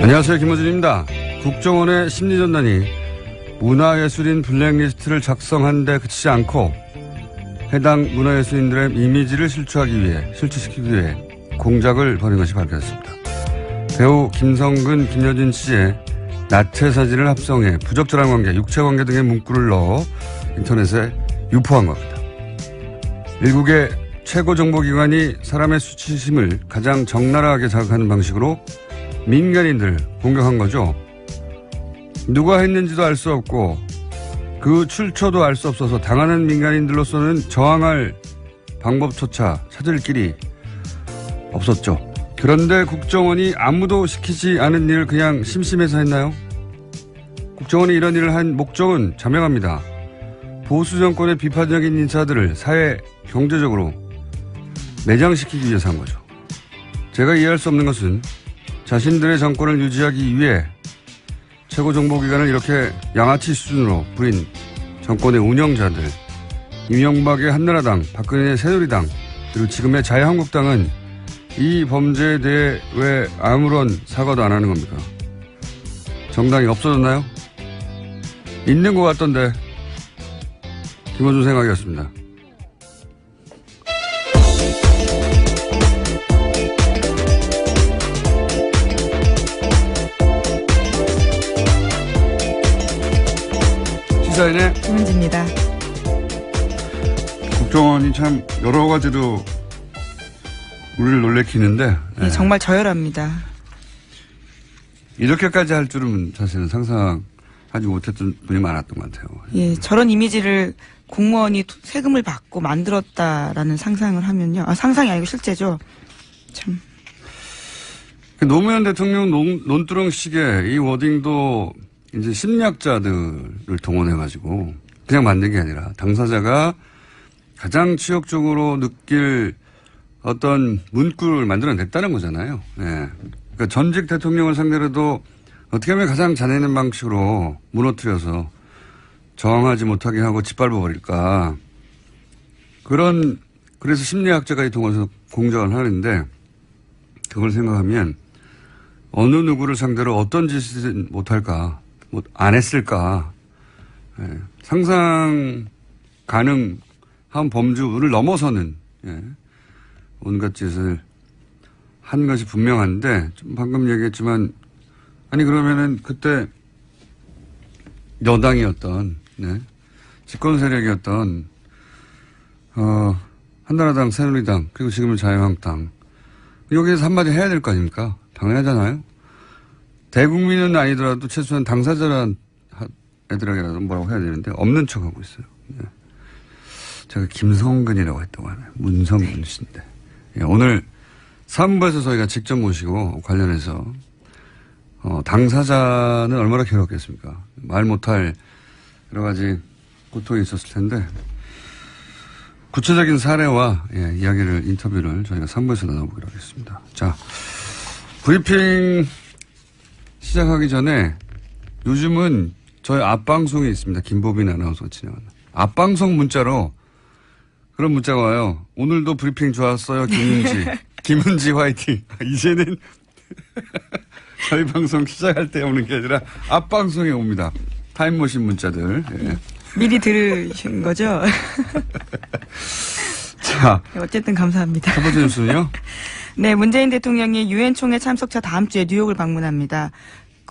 안녕하세요. 김호준입니다. 국정원의 심리전단이 문화예술인 블랙리스트를 작성한 데 그치지 않고 해당 문화예술인들의 이미지를 실추시키기 위해 공작을 벌인 것이 밝혀졌습니다. 배우 김성근, 김여진 씨의 나체 사진을 합성해 부적절한 관계, 육체관계 등의 문구를 넣어 인터넷에 유포한 겁니다. 일국의 최고 정보기관이 사람의 수치심을 가장 적나라하게 자극하는 방식으로 민간인들 공격한 거죠. 누가 했는지도 알 수 없고 그 출처도 알 수 없어서 당하는 민간인들로서는 저항할 방법조차 찾을 길이 없었죠. 그런데 국정원이 아무도 시키지 않은 일을 그냥 심심해서 했나요? 국정원이 이런 일을 한 목적은 자명합니다. 보수 정권의 비판적인 인사들을 사회 경제적으로 매장시키기 위해서 한 거죠. 제가 이해할 수 없는 것은 자신들의 정권을 유지하기 위해 최고정보기관을 이렇게 양아치 수준으로 부린 정권의 운영자들, 이명박의 한나라당, 박근혜의 새누리당, 그리고 지금의 자유한국당은 이 범죄에 대해 왜 아무런 사과도 안 하는 겁니까? 정당이 없어졌나요? 있는 것 같던데. 김호준 생각이었습니다. 시사인의 김은지입니다. 국정원이 참 여러 가지로 우리를 놀래키는데 네, 정말 저열합니다. 이렇게까지 할 줄은 사실은 상상하지 못했던 분이 많았던 것 같아요. 예, 저런 이미지를 공무원이 세금을 받고 만들었다라는 상상을 하면요. 상상이 아니고 실제죠. 참. 노무현 대통령 논두렁식의 이 워딩도 이제 심리학자들을 동원해가지고 그냥 만든 게 아니라 당사자가 가장 치욕적으로 느낄 어떤 문구를 만들어냈다는 거잖아요. 예. 그러니까 전직 대통령을 상대로도 어떻게 하면 가장 자네는 방식으로 무너뜨려서 저항하지 못하게 하고 짓밟아 버릴까. 그래서 심리학자가 동원해서 공작을 하는데 그걸 생각하면 어느 누구를 상대로 어떤 짓을 못할까, 안 했을까. 예. 상상 가능한 범주를 넘어서는, 예. 온갖 짓을 한 것이 분명한데, 좀 방금 얘기했지만, 아니, 그러면은 그때 여당이었던, 네. 집권 세력이었던, 한나라당, 새누리당, 그리고 지금은 자유한국당. 여기에서 한마디 해야 될 거 아닙니까? 당연하잖아요. 대국민은 아니더라도 최소한 당사자란 애들에게라도 뭐라고 해야 되는데, 없는 척 하고 있어요. 네. 제가 김성근이라고 했다고 하나요? 문성근 씨인데. 예, 오늘 3부에서 저희가 직접 모시고 관련해서 당사자는 얼마나 괴롭겠습니까? 말 못할 여러 가지 고통이 있었을 텐데 구체적인 사례와 이야기를 인터뷰를 저희가 3부에서 나눠보기로 하겠습니다. 자, 브리핑 시작하기 전에 요즘은 저희 앞방송이 있습니다. 김보빈 아나운서가 진행하는 앞방송 문자로 그런 문자가 와요. 오늘도 브리핑 좋았어요. 김은지 화이팅. 이제는 저희 방송 시작할 때 오는 게 아니라 앞방송에 옵니다. 타임머신 문자들. 예. 미리 들으신 거죠? 자. 어쨌든 감사합니다. 첫 번째 뉴스는요? 네, 문재인 대통령이 유엔 총회 참석차 다음 주에 뉴욕을 방문합니다.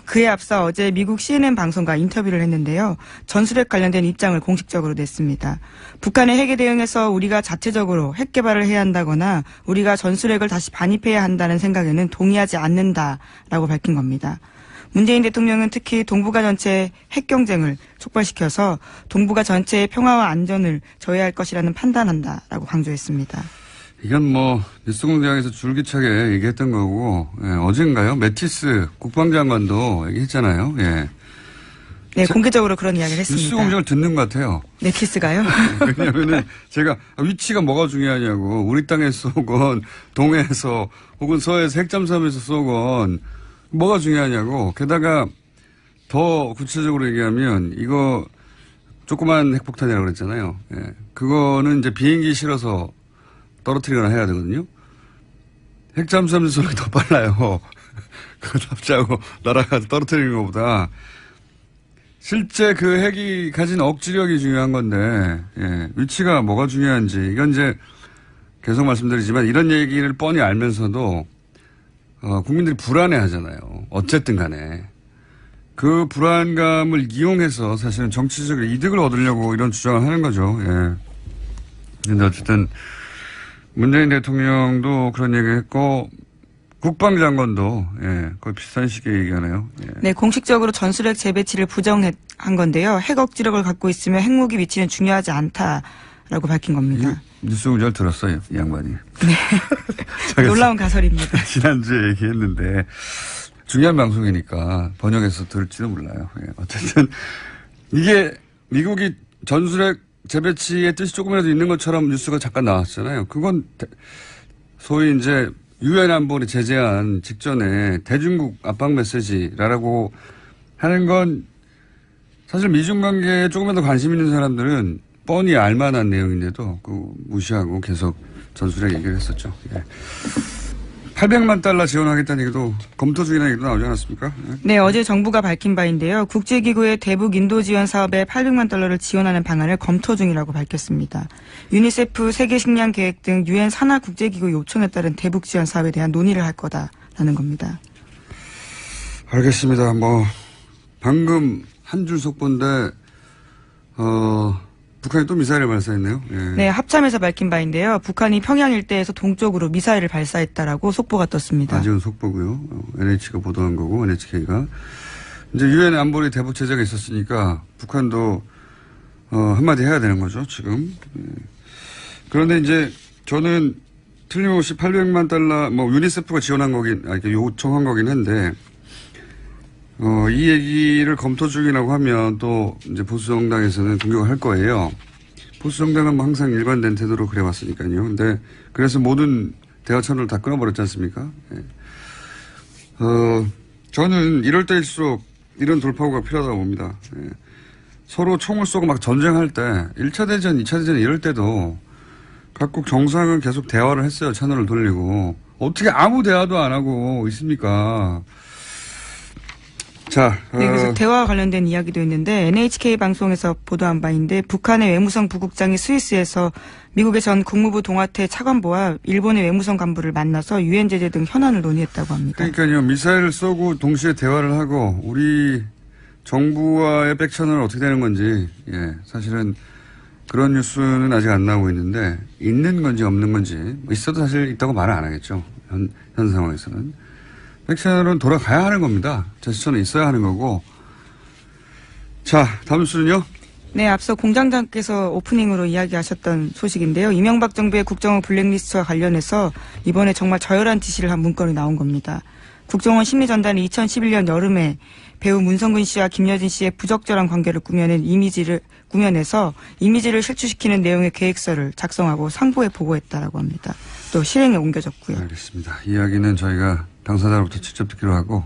그에 앞서 어제 미국 CNN 방송과 인터뷰를 했는데요. 전술핵 관련된 입장을 공식적으로 냈습니다. 북한의 핵에 대응해서 우리가 자체적으로 핵 개발을 해야 한다거나 우리가 전술핵을 다시 반입해야 한다는 생각에는 동의하지 않는다라고 밝힌 겁니다. 문재인 대통령은 특히 동북아 전체의 핵 경쟁을 촉발시켜서 동북아 전체의 평화와 안전을 저해할 것이라는 판단한다라고 강조했습니다. 이건 뉴스공장에서 줄기차게 얘기했던 거고, 예, 어젠가요? 매티스 국방장관도 얘기했잖아요. 예. 네, 공개적으로 그런 이야기를 했습니다. 뉴스공장을 듣는 것 같아요. 매티스가요? 왜냐면은 제가 위치가 뭐가 중요하냐고, 우리 땅에서 쏘건, 동해에서 혹은 서해에서 핵잠수함에서 쏘건, 뭐가 중요하냐고. 게다가 더 구체적으로 얘기하면 이거 조그만 핵폭탄이라고 그랬잖아요. 예. 그거는 이제 비행기 실어서 떨어뜨리거나 해야 되거든요. 핵잠수함 소리 더 빨라요. 그거 납치하고 날아가서 떨어뜨리는 것보다 실제 그 핵이 가진 억지력이 중요한 건데, 예, 위치가 뭐가 중요한지, 이건 이제 계속 말씀드리지만 이런 얘기를 뻔히 알면서도, 국민들이 불안해 하잖아요. 어쨌든 간에. 그 불안감을 이용해서 사실은 정치적으로 이득을 얻으려고 이런 주장을 하는 거죠. 예. 근데 어쨌든 문재인 대통령도 그런 얘기를 했고, 국방장관도, 예, 거의 비슷한 시기에 얘기하네요. 예. 네, 공식적으로 전술핵 재배치를 부정한 건데요. 핵 억지력을 갖고 있으면 핵무기 위치는 중요하지 않다라고 밝힌 겁니다. 뉴스 잘 들었어요, 이 양반이. 네. 놀라운 가설입니다. 지난주에 얘기했는데, 중요한 방송이니까 번역해서 들을지도 몰라요. 예, 어쨌든, 이게 미국이 전술핵 재배치의 뜻이 조금이라도 있는 것처럼 뉴스가 잠깐 나왔잖아요. 그건 소위 이제 유엔 안보리 제재안 직전에 대중국 압박 메시지라고 하는 건 사실 미중 관계에 조금이라도 관심 있는 사람들은 뻔히 알만한 내용인데도 그 무시하고 계속 전술핵 얘기를 했었죠. 예. 800만 달러 지원하겠다는 얘기도 검토 중이라는 얘기도 나오지 않았습니까? 예. 네, 어제 정부가 밝힌 바인데요. 국제기구의 대북 인도 지원 사업에 800만 달러를 지원하는 방안을 검토 중이라고 밝혔습니다. 유니세프 세계식량계획 등 유엔 산하 국제기구 요청에 따른 대북 지원 사업에 대한 논의를 할 거다라는 겁니다. 알겠습니다. 방금 한 줄 속보인데, 북한이 또 미사일을 발사했네요. 예. 네, 합참에서 밝힌 바인데요. 북한이 평양 일대에서 동쪽으로 미사일을 발사했다라고 속보가 떴습니다. 아직은 속보고요. NH가 보도한 거고, NHK가. 이제 유엔 안보리 대북 제재가 있었으니까 북한도 한마디 해야 되는 거죠, 지금. 예. 그런데 이제 저는 틀림없이 800만 달러, 유니세프가 지원한 요청한 거긴 한데, 이 얘기를 검토 중이라고 하면 또 이제 보수정당에서는 공격을 할 거예요. 보수정당은 항상 일관된 태도로 그래왔으니까요. 근데 그래서 모든 대화 채널을 다 끊어버렸지 않습니까? 예. 저는 이럴 때일수록 이런 돌파구가 필요하다고 봅니다. 예. 서로 총을 쏘고 막 전쟁할 때 1차 대전, 2차 대전 이럴 때도 각국 정상은 계속 대화를 했어요. 채널을 돌리고. 어떻게 아무 대화도 안 하고 있습니까? 자, 네, 그래서 대화와 관련된 이야기도 있는데 NHK 방송에서 보도한 바인데 북한의 외무성 부국장이 스위스에서 미국의 전 국무부 동아태 차관보와 일본의 외무성 간부를 만나서 유엔 제재 등 현안을 논의했다고 합니다. 그러니까요. 미사일을 쏘고 동시에 대화를 하고 우리 정부와의 백천은 어떻게 되는 건지, 예, 사실은 그런 뉴스는 아직 안 나오고 있는데 있는 건지 없는 건지 있어도 사실 있다고 말은 안 하겠죠. 현 상황에서는. 백채널은 돌아가야 하는 겁니다. 제스처는 있어야 하는 거고. 자, 다음 수는요? 네, 앞서 공장장께서 오프닝으로 이야기하셨던 소식인데요. 이명박 정부의 국정원 블랙리스트와 관련해서 이번에 정말 저열한 지시를 한 문건이 나온 겁니다. 국정원 심리전단이 2011년 여름에 배우 문성근 씨와 김여진 씨의 부적절한 관계를 꾸며내서 이미지를 실추시키는 내용의 계획서를 작성하고 상부에 보고했다라고 합니다. 또 실행에 옮겨졌고요. 알겠습니다. 이야기는 저희가 당사자로부터 직접 듣기로 하고,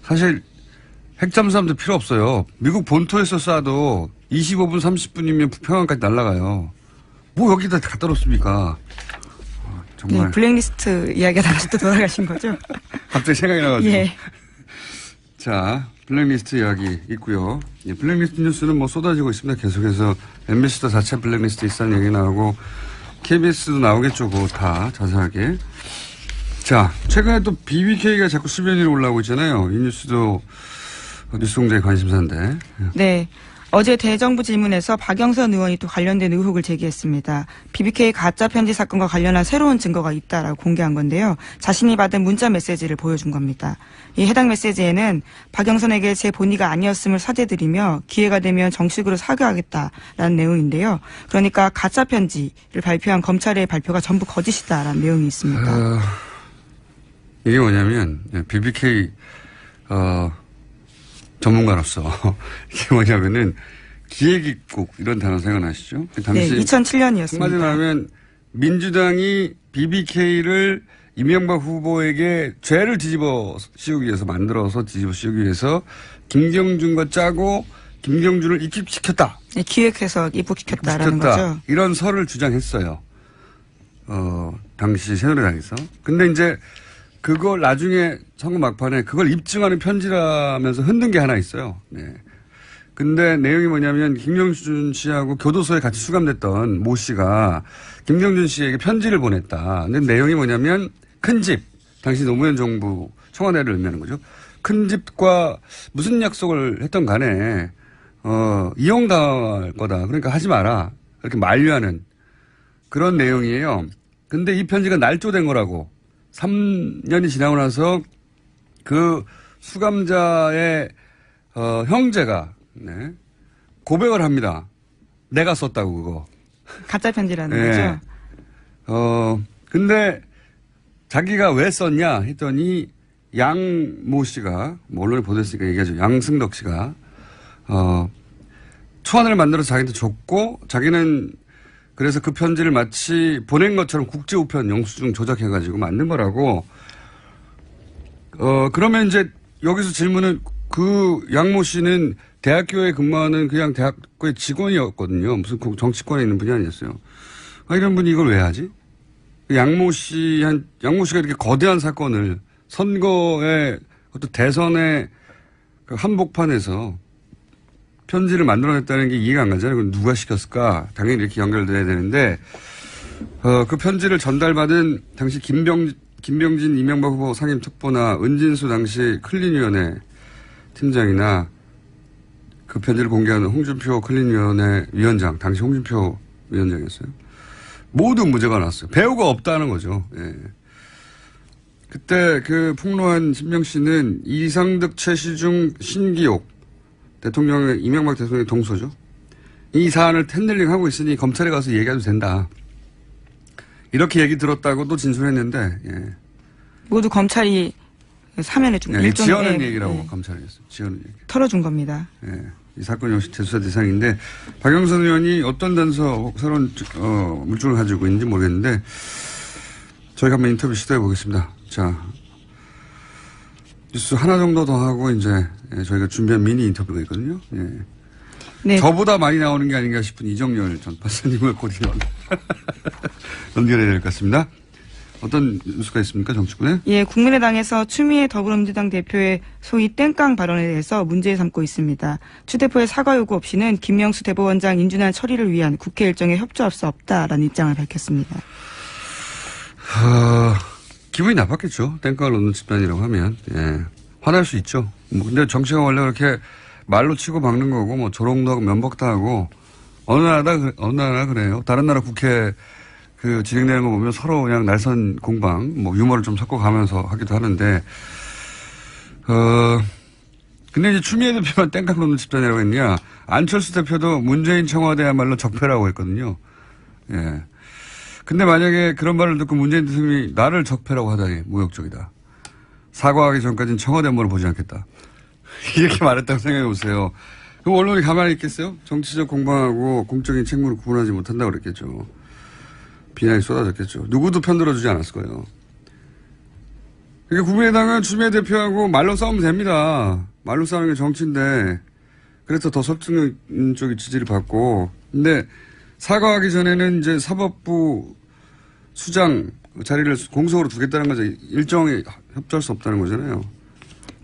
사실 핵잠수함도 필요 없어요. 미국 본토에서 쏴도 25분 30분이면 평양까지 날아가요. 뭐 여기다 갖다 놓습니까? 정말. 네, 블랙리스트 이야기가 다시 또 돌아가신 거죠? 갑자기 생각이 나가지고. 예. 자, 블랙리스트 이야기 있고요. 예, 블랙리스트 뉴스는 쏟아지고 있습니다. 계속해서 MBC도 자체 블랙리스트 있다는 얘기 나오고 KBS도 나오겠죠. 그거 다 자세하게. 자, 최근에 또 BBK가 자꾸 수면 위로 올라오고 있잖아요. 이 뉴스도 뉴스공장의 관심사인데. 네. 어제 대정부 질문에서 박영선 의원이 또 관련된 의혹을 제기했습니다. BBK 가짜 편지 사건과 관련한 새로운 증거가 있다라고 공개한 건데요. 자신이 받은 문자 메시지를 보여준 겁니다. 이 해당 메시지에는 박영선에게 제 본의가 아니었음을 사죄드리며 기회가 되면 정식으로 사과하겠다라는 내용인데요. 그러니까 가짜 편지를 발표한 검찰의 발표가 전부 거짓이다라는 내용이 있습니다. 이게 뭐냐면 BBK 전문가로서 이게 뭐냐면은 기획입국 이런 단어 생각나시죠? 당시 네, 2007년이었습니다. 한마디로 하면 민주당이 BBK를 이명박 후보에게 죄를 뒤집어 씌우기 위해서 만들어서 뒤집어 씌우기 위해서 김경준과 짜고 김경준을 입국시켰다. 네, 기획해서 입국시켰다라는 거죠. 이런 설을 주장했어요. 당시 새누리당에서. 근데 이제 그걸 나중에 선거 막판에 그걸 입증하는 편지라면서 흔든 게 하나 있어요. 네. 근데 내용이 뭐냐면 김경준 씨하고 교도소에 같이 수감됐던 모 씨가 김경준 씨에게 편지를 보냈다. 근데 내용이 뭐냐면 큰 집, 당시 노무현 정부 청와대를 의미하는 거죠. 큰 집과 무슨 약속을 했던 간에 이용당할 거다. 그러니까 하지 마라. 이렇게 만류하는 그런 내용이에요. 근데 이 편지가 날조된 거라고. 3년이 지나고 나서 그 수감자의 형제가 네, 고백을 합니다. 내가 썼다고 그거. 가짜 편지라는 네. 거죠. 근데 자기가 왜 썼냐 했더니 양모 씨가 뭐 언론에 보도했으니까 얘기하죠. 양승덕 씨가 초안을 만들어서 자기한테 줬고 자기는 그래서 그 편지를 마치 보낸 것처럼 국제우편 영수증 조작해가지고 만든 거라고. 그러면 이제 여기서 질문은 그 양모 씨는 대학교에 근무하는 그냥 대학교의 직원이었거든요. 무슨 정치권에 있는 분이 아니었어요. 이런 분이 이걸 왜 하지? 양모 씨가 이렇게 거대한 사건을 선거에 어떤 대선의 그 한복판에서 편지를 만들어냈다는 게 이해가 안 가잖아요. 그럼 누가 시켰을까? 당연히 이렇게 연결돼야 되는데, 그 편지를 전달받은 당시 김병진 이명박 후보 상임특보나 은진수 당시 클린위원회 팀장이나 그 편지를 공개하는 홍준표 클린위원회 위원장, 당시 홍준표 위원장이었어요. 모두 무죄가 났어요. 배우가 없다는 거죠. 예. 그때 그 폭로한 신명 씨는 이상득, 최시중, 신기옥 대통령의 이명박 대통령의 동서죠. 이 사안을 핸들링하고 있으니 검찰에 가서 얘기해도 된다. 이렇게 얘기 들었다고도 진술했는데 예. 모두 검찰이 사면해 준 거예요. 지어낸 얘기라고 검찰이 했어요. 지어낸 얘기. 털어준 겁니다. 예. 이 사건 역시 재수사 대상인데 박영선 의원이 어떤 단서 새로운 물증을 가지고 있는지 모르겠는데 저희가 한번 인터뷰 시도해 보겠습니다. 자, 뉴스 하나 정도 더 하고 이제 저희가 준비한 미니 인터뷰가 있거든요. 예. 네. 저보다 많이 나오는 게 아닌가 싶은 이정열 전 판사님을 곧 연결해야 될 것 같습니다. 어떤 뉴스가 있습니까, 정치권에? 예, 국민의당에서 추미애 더불어민주당 대표의 소위 땡깡 발언에 대해서 문제 삼고 있습니다. 추 대표의 사과 요구 없이는 김명수 대법원장 인준안 처리를 위한 국회 일정에 협조할 수 없다라는 입장을 밝혔습니다. 기분이 나빴겠죠. 땡깡을 놓는 집단이라고 하면. 예. 화날 수 있죠. 근데 정치가 원래 그렇게 말로 치고 박는 거고, 뭐 조롱도 하고 면박도 하고, 어느 나라 그래요. 다른 나라 국회 그 진행되는 거 보면 서로 그냥 날선 공방, 뭐 유머를 좀 섞어가면서 하기도 하는데, 근데 이제 추미애 대표만 땡깡 놓는 집단이라고 했냐. 안철수 대표도 문재인 청와대야말로 적폐라고 했거든요. 예. 근데 만약에 그런 말을 듣고 문재인 대통령이 나를 적폐라고 하다니 모욕적이다. 사과하기 전까지는 청와대 업무를 보지 않겠다. 이렇게 말했다고 생각해 보세요. 그럼 언론이 가만히 있겠어요? 정치적 공방하고 공적인 책무를 구분하지 못한다고 그랬겠죠. 비난이 쏟아졌겠죠. 누구도 편들어주지 않았을 거예요. 그러니까 국민의당은 추미애 대표하고 말로 싸우면 됩니다. 말로 싸우는 게 정치인데 그래서 더 설득력 쪽의 지지를 받고 근데 사과하기 전에는 이제 사법부 수장 자리를 공석으로 두겠다는 거죠. 일정에 협조할 수 없다는 거잖아요.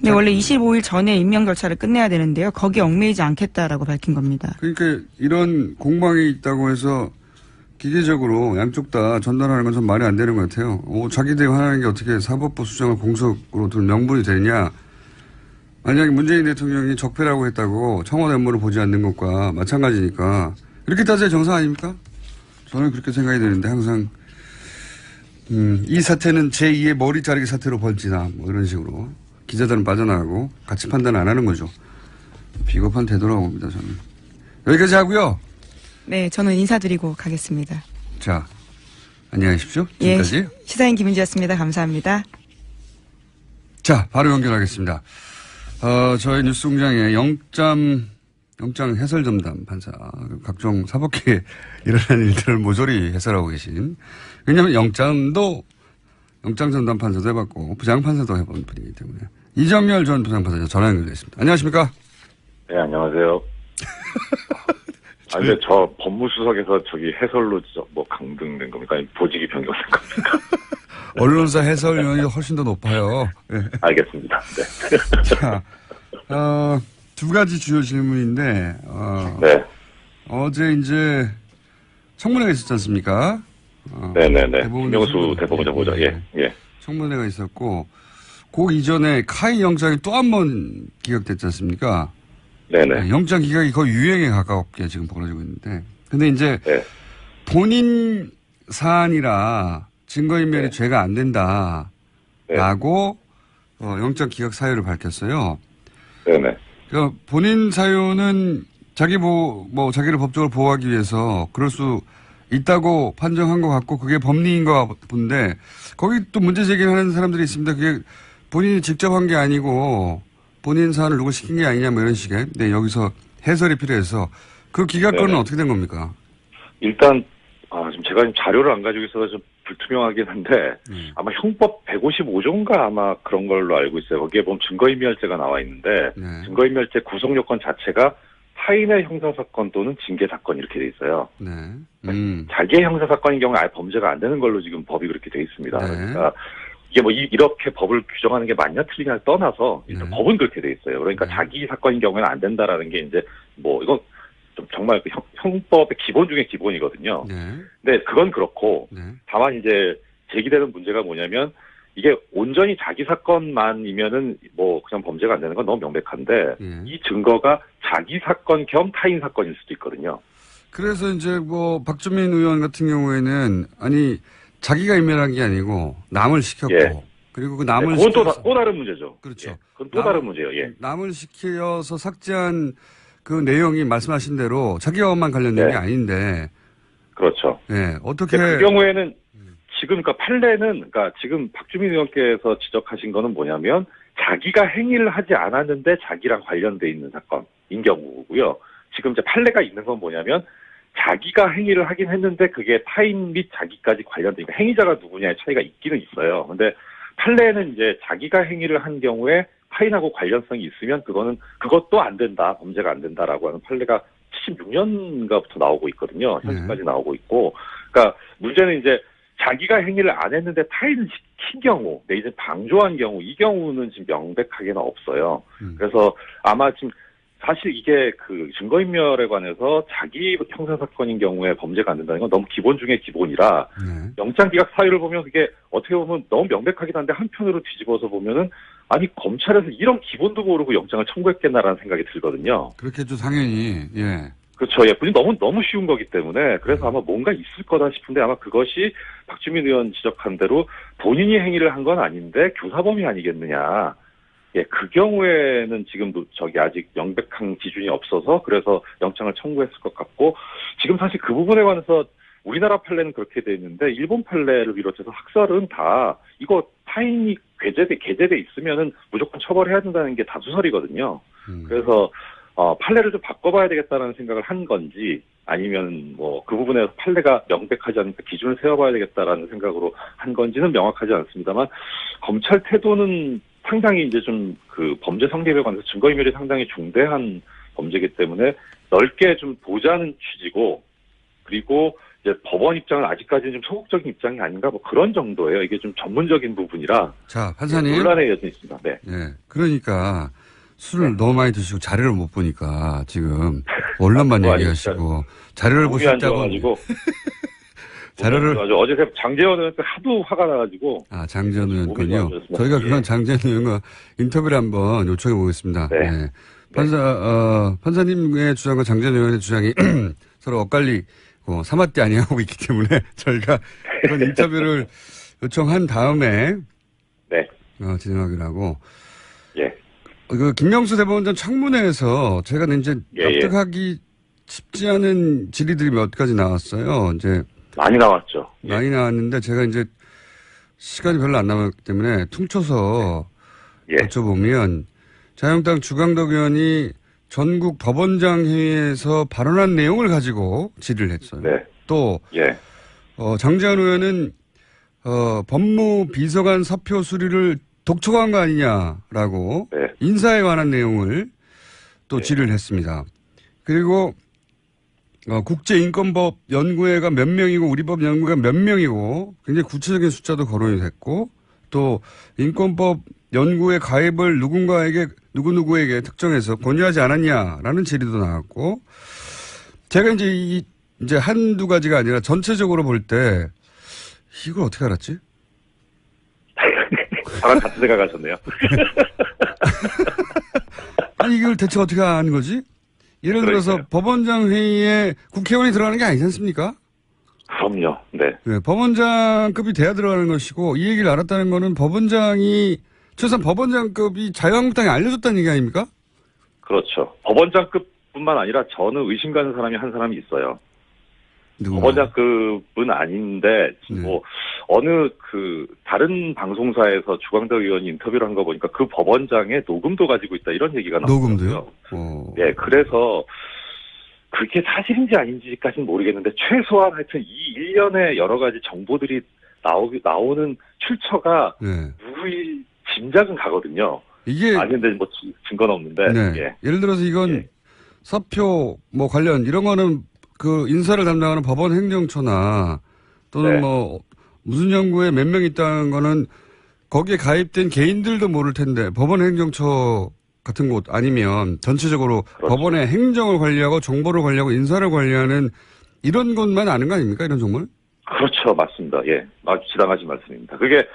네, 원래 25일 전에 임명 절차를 끝내야 되는데요. 거기에 얽매이지 않겠다라고 밝힌 겁니다. 그러니까 이런 공방이 있다고 해서 기계적으로 양쪽 다 전달하는 건 좀 말이 안 되는 것 같아요. 자기들이 하는 게 어떻게 사법부 수장을 공석으로 둘 명분이 되냐. 만약에 문재인 대통령이 적폐라고 했다고 청와대 업무를 보지 않는 것과 마찬가지니까 이렇게 따져야 정상 아닙니까? 저는 그렇게 생각이 되는데 항상 이 사태는 제2의 머리 자르기 사태로 벌지나 뭐 이런 식으로 기자들은 빠져나가고 같이 판단 안 하는 거죠. 비겁한 태도라고 봅니다. 저는. 여기까지 하고요. 네, 저는 인사드리고 가겠습니다. 자, 안녕히 계십시오. 지금까지. 예, 시사인 김은지였습니다. 감사합니다. 자, 바로 연결하겠습니다. 저희 뉴스공장에 영장 해설 전담 판사, 각종 사법계에 일어나는 일들을 모조리 해설하고 계신. 왜냐하면 영장 전담 판사도 해봤고 부장 판사도 해본 분이기 때문에 이정열 전 부장 판사 전화 연결되어 있습니다. 안녕하십니까? 네, 안녕하세요. 근데 저 법무수석에서 저기 해설로 뭐 강등된 겁니까? 아니면 보직이 변경된 겁니까? 언론사 해설위원이 훨씬 더 높아요. 네. 알겠습니다. 네. 자, 두 가지 주요 질문인데, 네. 어제 이제 청문회가 있었지 않습니까? 네네네. 대법원 김명수 대법원 보자. 예, 예. 청문회가 있었고, 그 이전에 카이 영장이 또 한 번 기각됐지 않습니까? 네네. 영장 기각이 거의 유행에 가깝게 지금 벌어지고 있는데, 근데 이제 네. 본인 사안이라 증거인멸이 네. 죄가 안 된다라고 영장 기각 사유를 밝혔어요. 네네. 그러니까 본인 사유는 자기를 법적으로 보호하기 위해서 그럴 수 있다고 판정한 것 같고 그게 법리인 것 본데 거기 또 문제 제기를 하는 사람들이 있습니다. 그게 본인이 직접 한 게 아니고 본인 사안을 누구 시킨 게 아니냐 뭐 이런 식의. 네, 여기서 해설이 필요해서 그 기각권은 네네. 어떻게 된 겁니까? 일단 지금 제가 지금 자료를 안 가지고 있어서 좀 불투명하긴 한데 아마 형법 155조인가 아마 그런 걸로 알고 있어요. 거기에 보면 증거인멸죄가 나와 있는데 네. 증거인멸죄 구성 요건 자체가 타인의 형사사건 또는 징계사건 이렇게 돼 있어요. 네. 자기의 형사사건인 경우에 아예 범죄가 안 되는 걸로 지금 법이 그렇게 돼 있습니다. 네. 그러니까 이게 뭐 이렇게 법을 규정하는 게 맞냐 틀리냐를 떠나서 일단 네. 법은 그렇게 돼 있어요. 그러니까 네. 자기 사건인 경우에는 안 된다라는 게 이제 뭐 이건 좀 정말 그 형법의 기본 중에 기본이거든요. 네. 근데 그건 그렇고 네. 다만 이제 제기되는 문제가 뭐냐면 이게 온전히 자기 사건만이면은 뭐 그냥 범죄가 안 되는 건 너무 명백한데 예. 이 증거가 자기 사건 겸 타인 사건일 수도 있거든요. 그래서 이제 뭐 박주민 의원 같은 경우에는 아니 자기가 인멸한 게 아니고 남을 시켰고 예. 그리고 그 남을 그건 시켜서 또 다른 문제죠. 그렇죠. 예. 그건 또 다른 문제예요. 예. 남을 시켜서 삭제한 그 내용이 말씀하신 대로 자기와만 관련된 네. 게 아닌데 그렇죠. 예. 어떻게 그 경우에는 지금 그러니까 판례는 그러니까 지금 박주민 의원께서 지적하신 거는 뭐냐면 자기가 행위를 하지 않았는데 자기랑 관련돼 있는 사건인 경우고요. 지금 이제 판례가 있는 건 뭐냐면 자기가 행위를 하긴 했는데 그게 타인 및 자기까지 관련되니까 행위자가 누구냐의 차이가 있기는 있어요. 근데 판례는 이제 자기가 행위를 한 경우에 타인하고 관련성이 있으면 그것도 안 된다, 범죄가 안 된다라고 하는 판례가 76년가부터 나오고 있거든요. 현재까지 나오고 있고, 그러니까 문제는 이제 자기가 행위를 안 했는데 타인을 시킨 경우, 내지 방조한 경우, 이 경우는 지금 명백하게는 없어요. 그래서 아마 지금 사실 이게 그 증거인멸에 관해서 자기 형사사건인 경우에 범죄가 안 된다는 건 너무 기본 중에 기본이라 네. 영장기각 사유를 보면 그게 어떻게 보면 너무 명백하긴 한데 한편으로 뒤집어서 보면은 아니 검찰에서 이런 기본도 모르고 영장을 청구했겠나라는 생각이 들거든요. 그렇겠죠 당연히 예. 그렇죠. 예, 너무 쉬운 거기 때문에 그래서 아마 뭔가 있을 거다 싶은데 아마 그것이 박주민 의원 지적한 대로 본인이 행위를 한 건 아닌데 교사범이 아니겠느냐. 예, 그 경우에는 지금도 아직 명백한 기준이 없어서 그래서 영장을 청구했을 것 같고 지금 사실 그 부분에 관해서 우리나라 판례는 그렇게 돼 있는데 일본 판례를 비롯해서 학설은 다 이거 타인이 게재돼 있으면은 무조건 처벌해야 된다는 게 다수설이거든요. 그래서 판례를 좀 바꿔봐야 되겠다는 생각을 한 건지 아니면 뭐 그 부분에서 판례가 명백하지 않으니까 기준을 세워봐야 되겠다라는 생각으로 한 건지는 명확하지 않습니다만 검찰 태도는 상당히 이제 좀 그 범죄 성립에 관해서 증거인멸이 상당히 중대한 범죄이기 때문에 넓게 좀 보자는 취지고 그리고 이제 법원 입장은 아직까지는 좀 소극적인 입장이 아닌가 뭐 그런 정도예요. 이게 좀 전문적인 부분이라. 자 판사님. 논란의 여지는 있습니다. 네. 예. 그러니까 술을 너무 많이 드시고 자료를 못 보니까 지금 언론만 얘기하시고 자료를 보셨다고. 자료를 어제 장재원 의원 하도 화가 나가지고 장재원 의원군요. 저희가 그건 장재원 의원과 인터뷰를 한번 요청해 보겠습니다. 네. 네. 판사님의 주장과 장재원 의원의 주장이 서로 엇갈리고 사마띠 아니하고 있기 때문에 저희가 그런 인터뷰를 요청한 다음에 네. 진행하기로 하고. 예. 그 김명수 대법원장 청문회에서 제가 이제 납득하기 쉽지 않은 질의들이 몇 가지 나왔어요. 이제 많이 나왔죠. 많이 나왔는데 제가 이제 시간이 별로 안 남았기 때문에 퉁쳐서 여쭤보면 자유한국당 주강덕 의원이 전국 법원장 회의에서 발언한 내용을 가지고 질의를 했어요. 네. 또 장재원 의원은 법무비서관 사표 수리를 독촉한 거 아니냐라고 인사에 관한 내용을 또 질의를 했습니다. 그리고 국제인권법 연구회가 몇 명이고 우리 법 연구회가 몇 명이고 굉장히 구체적인 숫자도 거론이 됐고 또 인권법 연구회 가입을 누구누구에게 특정해서 권유하지 않았냐라는 질의도 나왔고 제가 이제 한두 가지가 아니라 전체적으로 볼 때 이걸 어떻게 알았지? 저랑 같은 생각하셨네요. 아니 이걸 대체 어떻게 아는 거지? 예를 들어서 그러니까요. 법원장 회의에 국회의원이 들어가는 게 아니지 않습니까? 그럼요. 네. 네, 법원장급이 돼야 들어가는 것이고 이 얘기를 알았다는 거는 법원장이 최소한 법원장급이 자유한국당에 알려줬다는 얘기 아닙니까? 그렇죠. 법원장급뿐만 아니라 저는 의심 가는 사람이 한 사람이 있어요. 누구요? 법원장급은 아닌데 뭐 어느 다른 방송사에서 주광덕 의원이 인터뷰를 한 거 보니까 그 법원장의 녹음도 가지고 있다 이런 얘기가 나왔어요. 녹음도요? 예, 그래서 그게 사실인지 아닌지까지는 모르겠는데 최소한 하여튼 이 일련의 여러 가지 정보들이 나오는 출처가 네. 누구의 짐작은 가거든요. 이게 아닌데 뭐 증거는 없는데. 네. 예. 예를 들어서 이건 예. 사표 뭐 관련 이런 거는 그 인사를 담당하는 법원 행정처나 또는 네. 뭐 무슨 연구에 몇 명 있다는 거는 거기에 가입된 개인들도 모를 텐데 법원 행정처 같은 곳 아니면 전체적으로 그렇죠. 법원의 행정을 관리하고 정보를 관리하고 인사를 관리하는 이런 곳만 아는 거 아닙니까? 이런 정보를? 그렇죠. 맞습니다. 예. 아주 지당하신 말씀입니다. 그게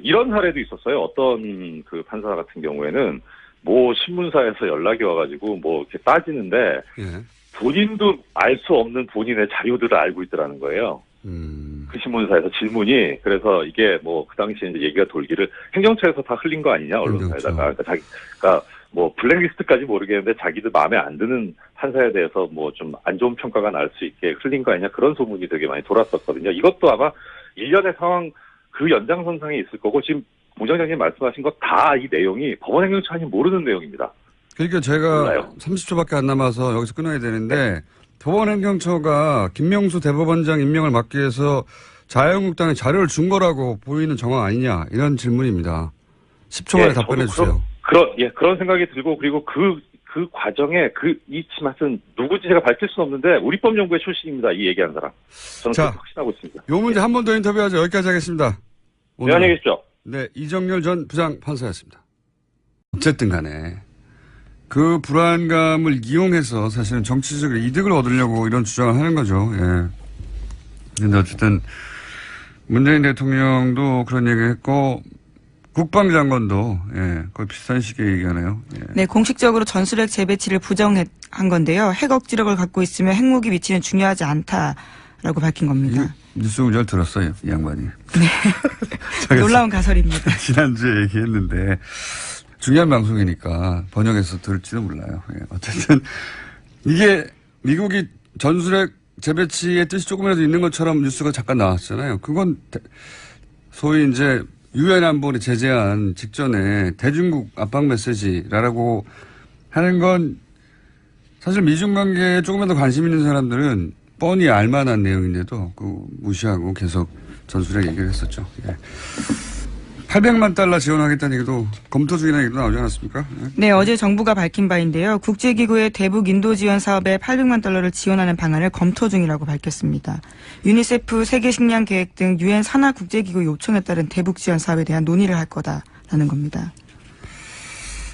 이런 사례도 있었어요. 어떤 판사 같은 경우에는 뭐 신문사에서 연락이 와가지고 뭐 이렇게 따지는데 예. 본인도 알 수 없는 본인의 자료들을 알고 있더라는 거예요. 그 신문사에서 질문이 그래서 이게 뭐 그 당시에 이제 얘기가 돌기를 행정처에서 다 흘린 거 아니냐 언론사에다가 그러니까 뭐 블랙리스트까지 모르겠는데 자기들 마음에 안 드는 판사에 대해서 뭐 좀 안 좋은 평가가 날 수 있게 흘린 거 아니냐 그런 소문이 되게 많이 돌았었거든요. 이것도 아마 일련의 상황 그 연장선상에 있을 거고 지금 공장장님 말씀하신 거 다 이 내용이 법원 행정처 아니면 모르는 내용입니다. 그러니까 제가 몰라요. 30초밖에 안 남아서 여기서 끊어야 되는데 법원 행정처가 김명수 대법원장 임명을 막기 위해서 자유한국당에 자료를 준 거라고 보이는 정황 아니냐 이런 질문입니다. 10초 만에 답변해 주세요. 그런 생각이 들고 그리고 그 과정에 이 말씀 누구지 제가 밝힐 수는 없는데 우리법연구회 출신입니다. 이 얘기한 사람. 저는 자, 그렇게 확신하고 있습니다. 요 문제 한 번 더 인터뷰하죠. 여기까지 하겠습니다. 네, 안녕히 계십시오. 네, 이정열 전 부장 판사였습니다. 어쨌든 간에 그 불안감을 이용해서 사실은 정치적으로 이득을 얻으려고 이런 주장을 하는 거죠. 예. 근데 어쨌든 문재인 대통령도 그런 얘기를 했고 국방장관도 거의 비슷한 시기에 얘기하네요. 예. 네, 공식적으로 전술핵 재배치를 부정한 건데요. 핵 억지력을 갖고 있으면 핵무기 위치는 중요하지 않다라고 밝힌 겁니다. 뉴스 잘 들었어요, 이 양반이. 네. 놀라운 가설입니다. 지난주에 얘기했는데 중요한 방송이니까 번역해서 들을지도 몰라요. 예. 어쨌든 이게 미국이 전술핵 재배치의 뜻이 조금이라도 있는 것처럼 뉴스가 잠깐 나왔잖아요. 그건 소위 이제 유엔 안보리 제재안 직전에 대중국 압박 메시지라고 하는 건 사실 미중 관계에 조금이라도 관심 있는 사람들은 뻔히 알만한 내용인데도 무시하고 계속 전술핵 얘기를 했었죠. 예. 800만 달러 지원하겠다는 얘기도 검토 중이라는 얘기도 나오지 않았습니까? 네, 어제 정부가 밝힌 바인데요. 국제기구의 대북 인도 지원 사업에 800만 달러를 지원하는 방안을 검토 중이라고 밝혔습니다. 유니세프 세계식량계획 등 유엔 산하 국제기구 요청에 따른 대북 지원 사업에 대한 논의를 할 거다라는 겁니다.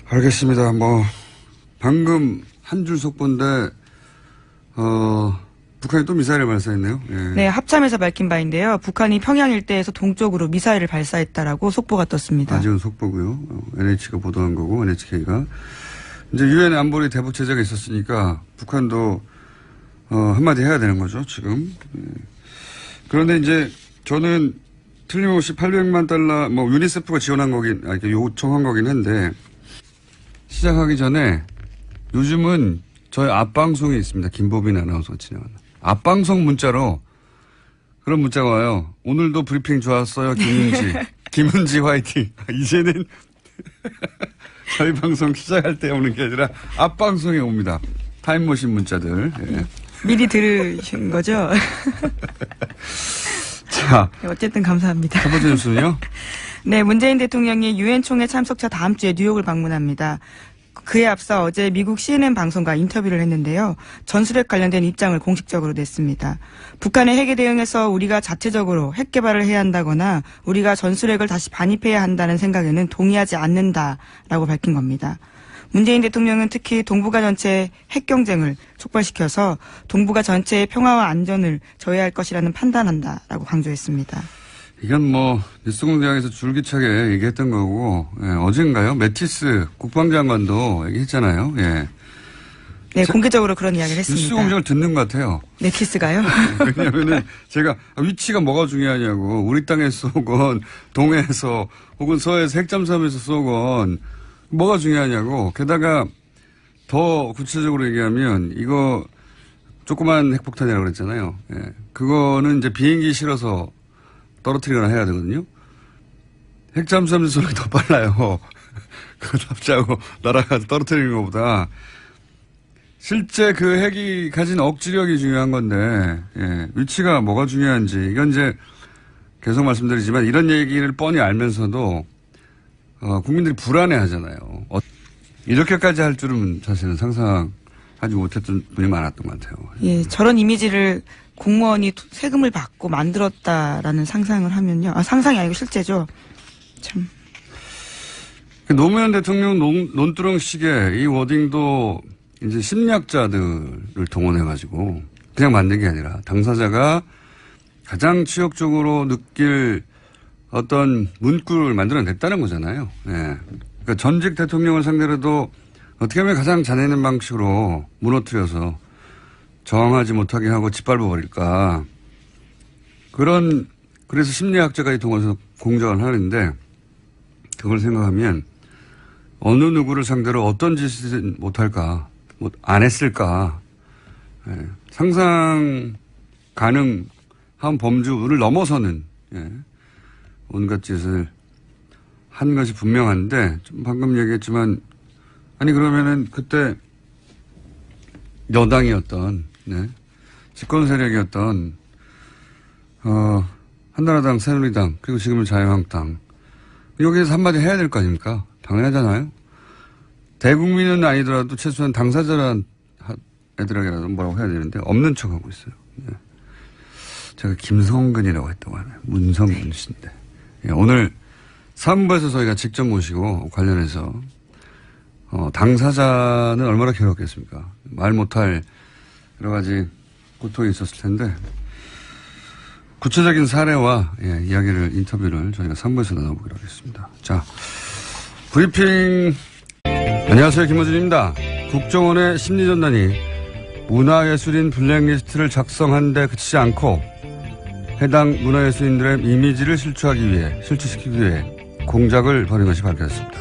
알겠습니다. 방금 한 줄 속보인데 북한이 또 미사일을 발사했네요. 예. 네, 합참에서 밝힌 바인데요. 북한이 평양 일대에서 동쪽으로 미사일을 발사했다라고 속보가 떴습니다. 아직은 속보고요. NH가 보도한 거고 NHK가 이제 유엔 안보리 대북 제재가 있었으니까 북한도 한마디 해야 되는 거죠 지금. 예. 그런데 이제 저는 틀림없이 800만 달러 유니세프가 지원한 거긴 요청한 거긴 한데 시작하기 전에 요즘은 저희 앞방송이 있습니다. 김보빈 아나운서 진행하는. 앞방송 문자로 그런 문자가 와요. 오늘도 브리핑 좋았어요. 김은지 화이팅. 이제는 저희 방송 시작할 때 오는 게 아니라 앞방송에 옵니다. 타임머신 문자들. 예. 미리 들으신 거죠? 자. 어쨌든 감사합니다. 첫 번째 뉴스는요? 네, 문재인 대통령이 유엔 총회 참석차 다음 주에 뉴욕을 방문합니다. 그에 앞서 어제 미국 CNN 방송과 인터뷰를 했는데요. 전술핵 관련된 입장을 공식적으로 냈습니다. 북한의 핵에 대응해서 우리가 자체적으로 핵 개발을 해야 한다거나 우리가 전술핵을 다시 반입해야 한다는 생각에는 동의하지 않는다라고 밝힌 겁니다. 문재인 대통령은 특히 동북아 전체의 핵 경쟁을 촉발시켜서 동북아 전체의 평화와 안전을 저해할 것이라는 판단한다라고 강조했습니다. 이건 뭐 뉴스공장에서 줄기차게 얘기했던 거고 어젠가요? 매티스 국방장관도 얘기했잖아요. 예. 네, 공개적으로 그런 이야기를 했습니다. 뉴스공장을 듣는 것 같아요. 매티스가요? 왜냐하면은 제가 위치가 뭐가 중요하냐고 우리 땅에서 쏘건 동해에서 혹은 서해에서 핵잠수함에서 쏘건 뭐가 중요하냐고 게다가 더 구체적으로 얘기하면 이거 조그만 핵폭탄이라고 그랬잖아요. 예. 그거는 이제 비행기 실어서 떨어뜨리거나 해야 되거든요. 핵잠수함 쏘는 게 더 빨라요. 그거 납치하고 날아가서 떨어뜨리는 것보다. 실제 그 핵이 가진 억지력이 중요한 건데, 예, 위치가 뭐가 중요한지, 이건 이제 계속 말씀드리지만 이런 얘기를 뻔히 알면서도, 국민들이 불안해 하잖아요. 이렇게까지 할 줄은 사실은 상상하지 못했던 분이 많았던 것 같아요. 예, 저런 이미지를 공무원이 세금을 받고 만들었다라는 상상을 하면요. 상상이 아니고 실제죠. 참. 노무현 대통령 논두렁식의 이 워딩도 이제 심리학자들을 동원해가지고 그냥 만든 게 아니라 당사자가 가장 치욕적으로 느낄 어떤 문구를 만들어냈다는 거잖아요. 예. 그러니까 전직 대통령을 상대로도 어떻게 하면 가장 자네는 방식으로 무너뜨려서 저항하지 못하게 하고 짓밟아 버릴까. 그래서 심리학자가 동원해서 공작을 하는데 그걸 생각하면 어느 누구를 상대로 어떤 짓을 못할까, 안 했을까. 예. 상상 가능한 범주를 넘어서는 예. 온갖 짓을 한 것이 분명한데 좀 방금 얘기했지만 아니 그러면은 그때 여당이었던 네. 집권 세력이었던 한나라당, 새누리당 그리고 지금은 자유한국당 여기에서 한마디 해야 될 거 아닙니까? 당연하잖아요. 대국민은 아니더라도 최소한 당사자란 애들에게라도 뭐라고 해야 되는데 없는 척하고 있어요. 네. 제가 김성근이라고 했다고 하네요. 문성근 씨인데 예, 오늘 3부에서 저희가 직접 모시고 관련해서 당사자는 얼마나 괴롭겠습니까? 말 못할 여러 가지 고통이 있었을 텐데 구체적인 사례와 예, 인터뷰를 저희가 3부에서 나눠보기로 하겠습니다. 자, 브리핑. 안녕하세요. 김어준입니다. 국정원의 심리전단이 문화예술인 블랙리스트를 작성한 데 그치지 않고 해당 문화예술인들의 이미지를 실추시키기 위해 공작을 벌인 것이 밝혀졌습니다.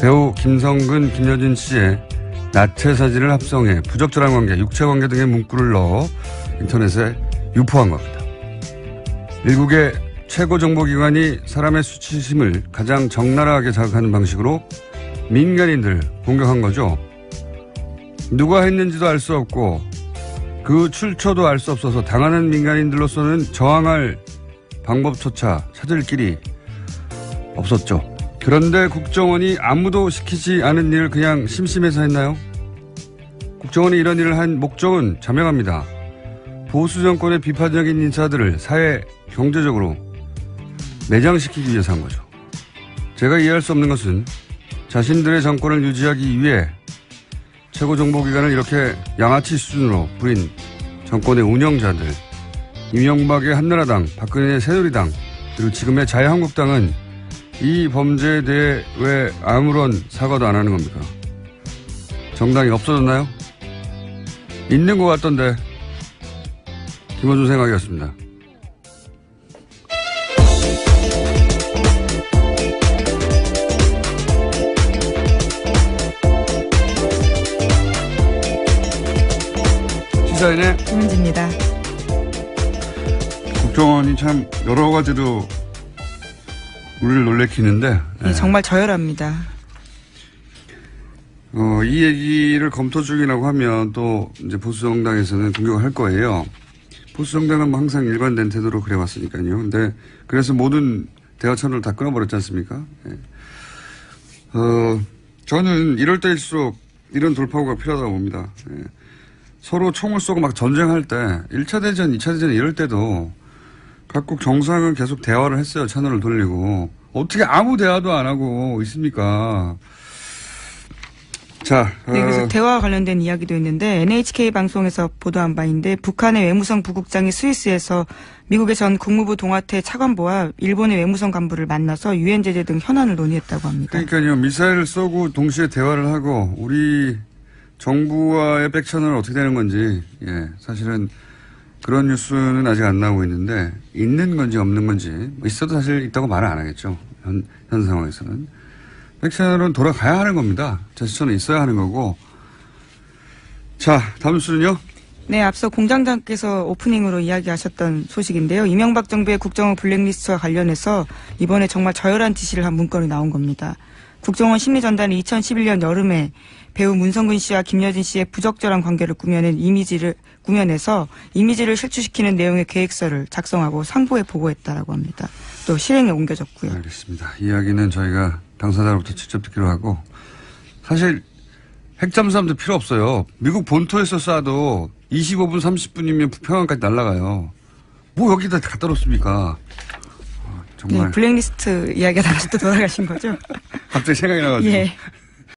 배우 김성근, 김여진 씨의 나체 사진을 합성해 부적절한 관계, 육체 관계 등의 문구를 넣어 인터넷에 유포한 겁니다. 일국의 최고 정보기관이 사람의 수치심을 가장 적나라하게 자극하는 방식으로 민간인들을 공격한 거죠. 누가 했는지도 알 수 없고 그 출처도 알 수 없어서 당하는 민간인들로서는 저항할 방법조차 찾을 길이 없었죠. 그런데 국정원이 아무도 시키지 않은 일을 그냥 심심해서 했나요? 국정원이 이런 일을 한 목적은 자명합니다. 보수 정권의 비판적인 인사들을 사회 경제적으로 매장시키기 위해서 한 거죠. 제가 이해할 수 없는 것은 자신들의 정권을 유지하기 위해 최고정보기관을 이렇게 양아치 수준으로 부린 정권의 운영자들, 이명박의 한나라당, 박근혜의 새누리당, 그리고 지금의 자유한국당은 이 범죄에 대해 왜 아무런 사과도 안 하는 겁니까? 정당이 없어졌나요? 있는 것 같던데. 김어준 생각이었습니다. 시사인의 김은지입니다. 국정원이 참 여러 가지로 우리를 놀래키는데 네, 정말 저열합니다. 이 얘기를 검토 중이라고 하면 또 이제 보수정당에서는 공격을 할 거예요. 보수정당은 뭐 항상 일관된 태도로 그래왔으니까요. 근데 그래서 모든 대화 채널을 다 끊어버렸지 않습니까? 예. 저는 이럴 때일수록 이런 돌파구가 필요하다고 봅니다. 예. 서로 총을 쏘고 막 전쟁할 때 1차 대전, 2차 대전 이럴 때도 각국 정상은 계속 대화를 했어요. 채널을 돌리고. 어떻게 아무 대화도 안 하고 있습니까? 자. 네, 그래서 대화와 관련된 이야기도 있는데 NHK 방송에서 보도한 바인데 북한의 외무성 부국장이 스위스에서 미국의 전 국무부 동아태 차관보와 일본의 외무성 간부를 만나서 유엔 제재 등 현안을 논의했다고 합니다. 그러니까요. 미사일을 쏘고 동시에 대화를 하고 우리 정부와의 백채널은 어떻게 되는 건지 사실은 그런 뉴스는 아직 안 나오고 있는데 있는 건지 없는 건지 있어도 사실 있다고 말을 안 하겠죠. 현 상황에서는. 백채널은 돌아가야 하는 겁니다. 제스처는 있어야 하는 거고. 자, 다음 뉴스는요. 네, 앞서 공장장께서 오프닝으로 이야기하셨던 소식인데요. 이명박 정부의 국정원 블랙리스트와 관련해서 이번에 정말 저열한 지시를 한 문건이 나온 겁니다. 국정원 심리전단이 2011년 여름에 배우 문성근 씨와 김여진 씨의 부적절한 관계를 꾸며내서 이미지를 실추시키는 내용의 계획서를 작성하고 상부에 보고했다라고 합니다. 또 실행에 옮겨졌고요. 알겠습니다. 이야기는 저희가 당사자로부터 직접 듣기로 하고 사실 핵잠수함도 필요 없어요. 미국 본토에서 쏴도 25분 30분이면 평양까지 날아가요. 뭐 여기다 갖다 놓습니까? 정말. 네, 블랙리스트 이야기가 다시 또 돌아가신 거죠? 갑자기 생각이 나가지고. 예.